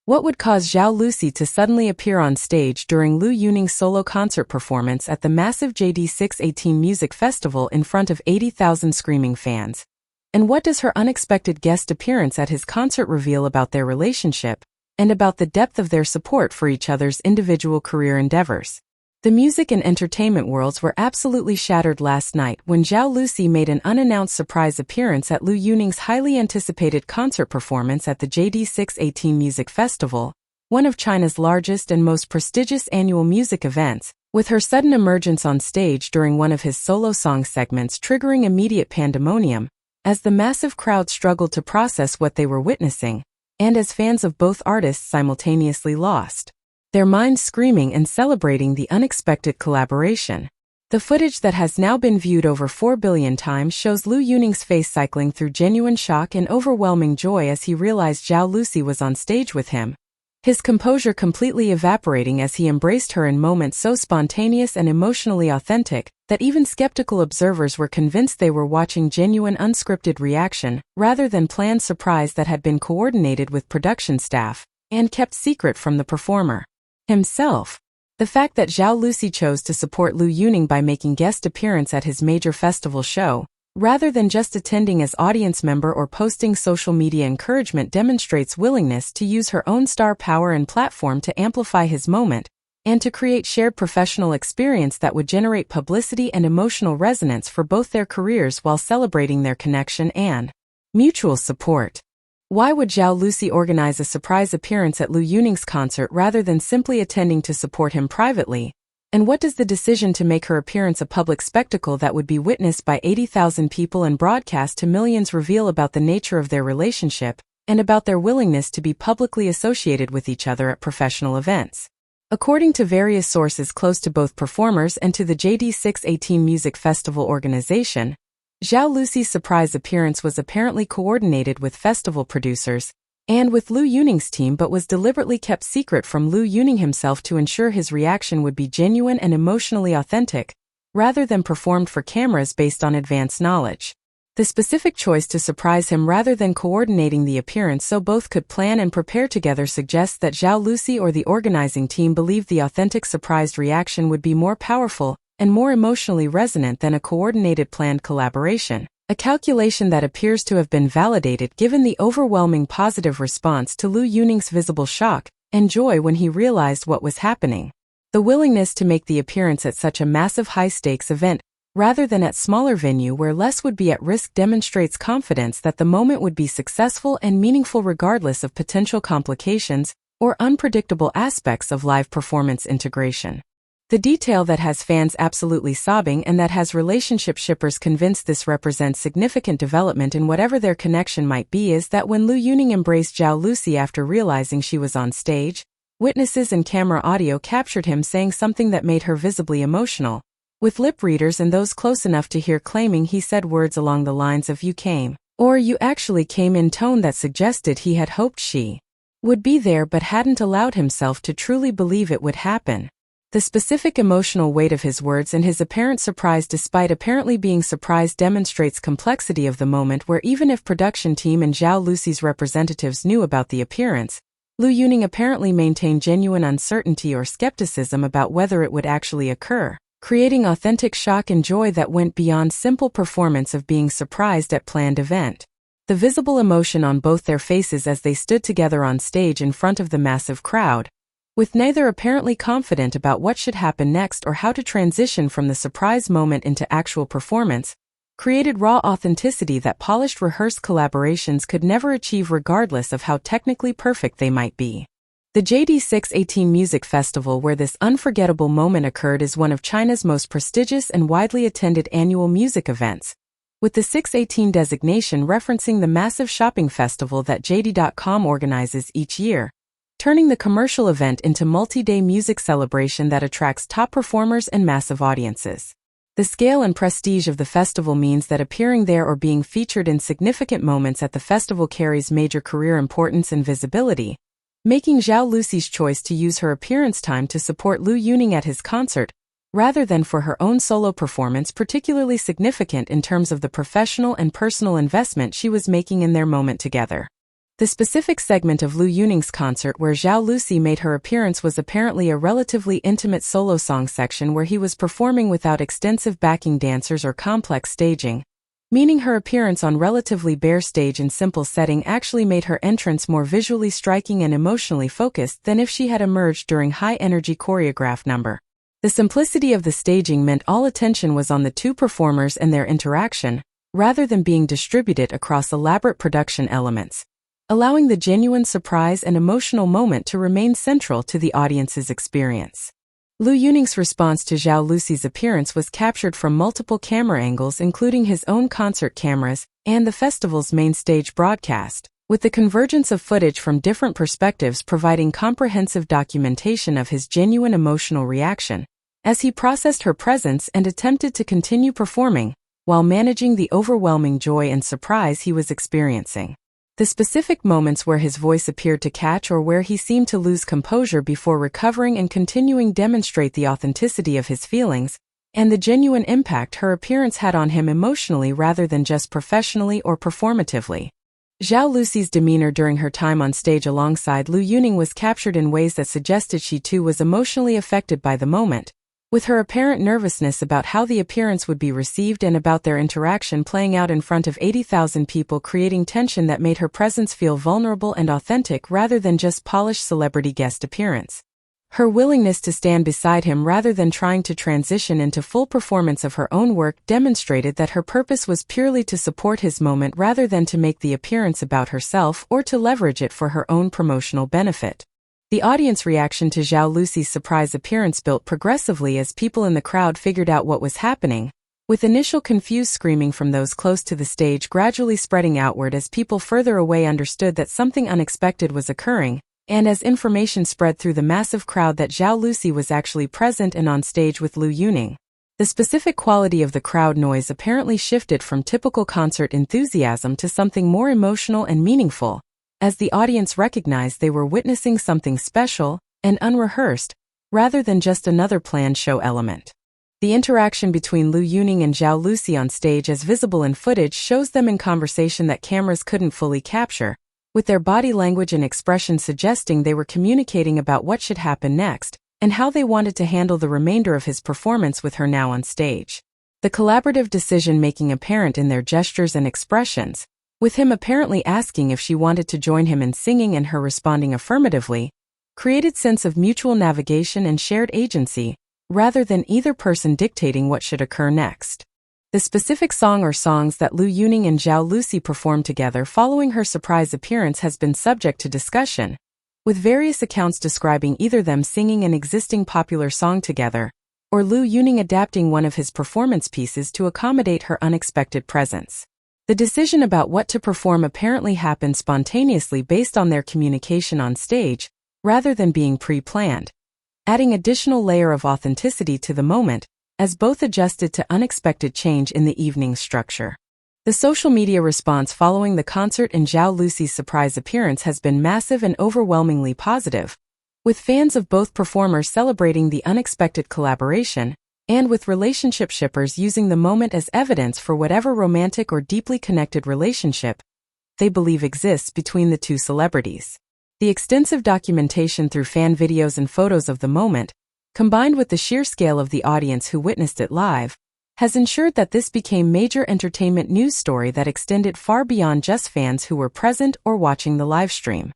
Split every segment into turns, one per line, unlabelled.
What would cause Zhao Lusi to suddenly appear on stage during Liu Yuning's solo concert performance at the massive JD618 Music Festival in front of 80,000 screaming fans? And what does her unexpected guest appearance at his concert reveal about their relationship, and about the depth of their support for each other's individual career endeavors? The music and entertainment worlds were absolutely shattered last night when Zhao Lusi made an unannounced surprise appearance at Liu Yuning's highly anticipated concert performance at the JD618 Music Festival, one of China's largest and most prestigious annual music events, with her sudden emergence on stage during one of his solo song segments triggering immediate pandemonium, as the massive crowd struggled to process what they were witnessing, and as fans of both artists simultaneously lost their minds screaming and celebrating the unexpected collaboration. The footage that has now been viewed over 4 billion times shows Liu Yuning's face cycling through genuine shock and overwhelming joy as he realized Zhao Lusi was on stage with him, his composure completely evaporating as he embraced her in moments so spontaneous and emotionally authentic that even skeptical observers were convinced they were watching genuine unscripted reaction rather than planned surprise that had been coordinated with production staff and kept secret from the performer himself. The fact that Zhao Lusi chose to support Liu Yuning by making guest appearance at his major festival show, rather than just attending as audience member or posting social media encouragement, demonstrates willingness to use her own star power and platform to amplify his moment, and to create shared professional experience that would generate publicity and emotional resonance for both their careers while celebrating their connection and mutual support. Why would Zhao Lusi organize a surprise appearance at Liu Yuning's concert rather than simply attending to support him privately? And what does the decision to make her appearance a public spectacle that would be witnessed by 80,000 people and broadcast to millions reveal about the nature of their relationship, and about their willingness to be publicly associated with each other at professional events? According to various sources close to both performers and to the JD618 Music Festival organization, Zhao Lusi's surprise appearance was apparently coordinated with festival producers and with Liu Yuning's team, but was deliberately kept secret from Liu Yuning himself to ensure his reaction would be genuine and emotionally authentic, rather than performed for cameras based on advanced knowledge. The specific choice to surprise him rather than coordinating the appearance so both could plan and prepare together suggests that Zhao Lusi or the organizing team believed the authentic surprised reaction would be more powerful and more emotionally resonant than a coordinated planned collaboration, a calculation that appears to have been validated given the overwhelming positive response to Liu Yuning's visible shock and joy when he realized what was happening. The willingness to make the appearance at such a massive high-stakes event, rather than at smaller venue where less would be at risk, demonstrates confidence that the moment would be successful and meaningful regardless of potential complications or unpredictable aspects of live performance integration. The detail that has fans absolutely sobbing and that has relationship shippers convinced this represents significant development in whatever their connection might be is that when Liu Yuning embraced Zhao Lusi after realizing she was on stage, witnesses and camera audio captured him saying something that made her visibly emotional, with lip readers and those close enough to hear claiming he said words along the lines of "you came," or "you actually came," in tone that suggested he had hoped she would be there but hadn't allowed himself to truly believe it would happen. The specific emotional weight of his words and his apparent surprise despite apparently being surprised demonstrates complexity of the moment where even if production team and Zhao Lusi's representatives knew about the appearance, Liu Yuning apparently maintained genuine uncertainty or skepticism about whether it would actually occur, creating authentic shock and joy that went beyond simple performance of being surprised at planned event. The visible emotion on both their faces as they stood together on stage in front of the massive crowd, with neither apparently confident about what should happen next or how to transition from the surprise moment into actual performance, created raw authenticity that polished rehearsed collaborations could never achieve regardless of how technically perfect they might be. The JD618 Music Festival where this unforgettable moment occurred is one of China's most prestigious and widely attended annual music events, with the 618 designation referencing the massive shopping festival that JD.com organizes each year, turning the commercial event into multi-day music celebration that attracts top performers and massive audiences. The scale and prestige of the festival means that appearing there or being featured in significant moments at the festival carries major career importance and visibility, making Zhao Lusi's choice to use her appearance time to support Liu Yuning at his concert, rather than for her own solo performance, particularly significant in terms of the professional and personal investment she was making in their moment together. The specific segment of Liu Yuning's concert where Zhao Lusi made her appearance was apparently a relatively intimate solo song section where he was performing without extensive backing dancers or complex staging, meaning her appearance on relatively bare stage and simple setting actually made her entrance more visually striking and emotionally focused than if she had emerged during high-energy choreographed number. The simplicity of the staging meant all attention was on the two performers and their interaction, rather than being distributed across elaborate production elements, allowing the genuine surprise and emotional moment to remain central to the audience's experience. Liu Yuning's response to Zhao Lusi's appearance was captured from multiple camera angles including his own concert cameras and the festival's main stage broadcast, with the convergence of footage from different perspectives providing comprehensive documentation of his genuine emotional reaction, as he processed her presence and attempted to continue performing, while managing the overwhelming joy and surprise he was experiencing. The specific moments where his voice appeared to catch or where he seemed to lose composure before recovering and continuing demonstrate the authenticity of his feelings, and the genuine impact her appearance had on him emotionally rather than just professionally or performatively. Zhao Lusi's demeanor during her time on stage alongside Liu Yuning was captured in ways that suggested she too was emotionally affected by the moment, with her apparent nervousness about how the appearance would be received and about their interaction playing out in front of 80,000 people, creating tension that made her presence feel vulnerable and authentic rather than just polished celebrity guest appearance. Her willingness to stand beside him rather than trying to transition into full performance of her own work demonstrated that her purpose was purely to support his moment rather than to make the appearance about herself or to leverage it for her own promotional benefit. The audience reaction to Zhao Lusi's surprise appearance built progressively as people in the crowd figured out what was happening, with initial confused screaming from those close to the stage gradually spreading outward as people further away understood that something unexpected was occurring, and as information spread through the massive crowd that Zhao Lusi was actually present and on stage with Liu Yuning. The specific quality of the crowd noise apparently shifted from typical concert enthusiasm to something more emotional and meaningful, as the audience recognized they were witnessing something special and unrehearsed, rather than just another planned show element. The interaction between Liu Yuning and Zhao Lusi on stage as visible in footage shows them in conversation that cameras couldn't fully capture, with their body language and expression suggesting they were communicating about what should happen next, and how they wanted to handle the remainder of his performance with her now on stage. The collaborative decision-making apparent in their gestures and expressions, with him apparently asking if she wanted to join him in singing and her responding affirmatively, created sense of mutual navigation and shared agency, rather than either person dictating what should occur next. The specific song or songs that Liu Yuning and Zhao Lusi performed together following her surprise appearance has been subject to discussion, with various accounts describing either them singing an existing popular song together, or Liu Yuning adapting one of his performance pieces to accommodate her unexpected presence. The decision about what to perform apparently happened spontaneously based on their communication on stage, rather than being pre-planned, adding additional layer of authenticity to the moment, as both adjusted to unexpected change in the evening's structure. The social media response following the concert and Zhao Lusi's surprise appearance has been massive and overwhelmingly positive, with fans of both performers celebrating the unexpected collaboration, and with relationship shippers using the moment as evidence for whatever romantic or deeply connected relationship they believe exists between the two celebrities. The extensive documentation through fan videos and photos of the moment, combined with the sheer scale of the audience who witnessed it live, has ensured that this became major entertainment news story that extended far beyond just fans who were present or watching the live stream.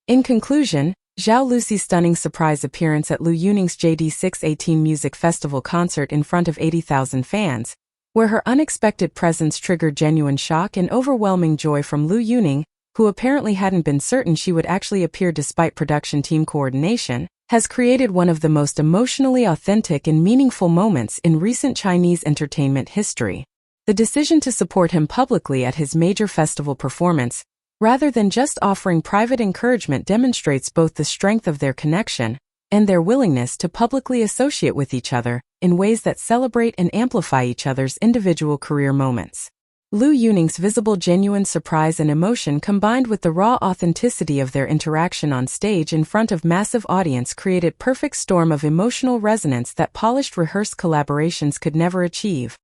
In conclusion, Zhao Lusi's stunning surprise appearance at Liu Yuning's JD618 Music Festival concert in front of 80,000 fans, where her unexpected presence triggered genuine shock and overwhelming joy from Liu Yuning, who apparently hadn't been certain she would actually appear despite production team coordination, has created one of the most emotionally authentic and meaningful moments in recent Chinese entertainment history. The decision to support him publicly at his major festival performance, rather than just offering private encouragement, demonstrates both the strength of their connection and their willingness to publicly associate with each other in ways that celebrate and amplify each other's individual career moments. Liu Yuning's visible genuine surprise and emotion combined with the raw authenticity of their interaction on stage in front of massive audience created perfect storm of emotional resonance that polished rehearsed collaborations could never achieve.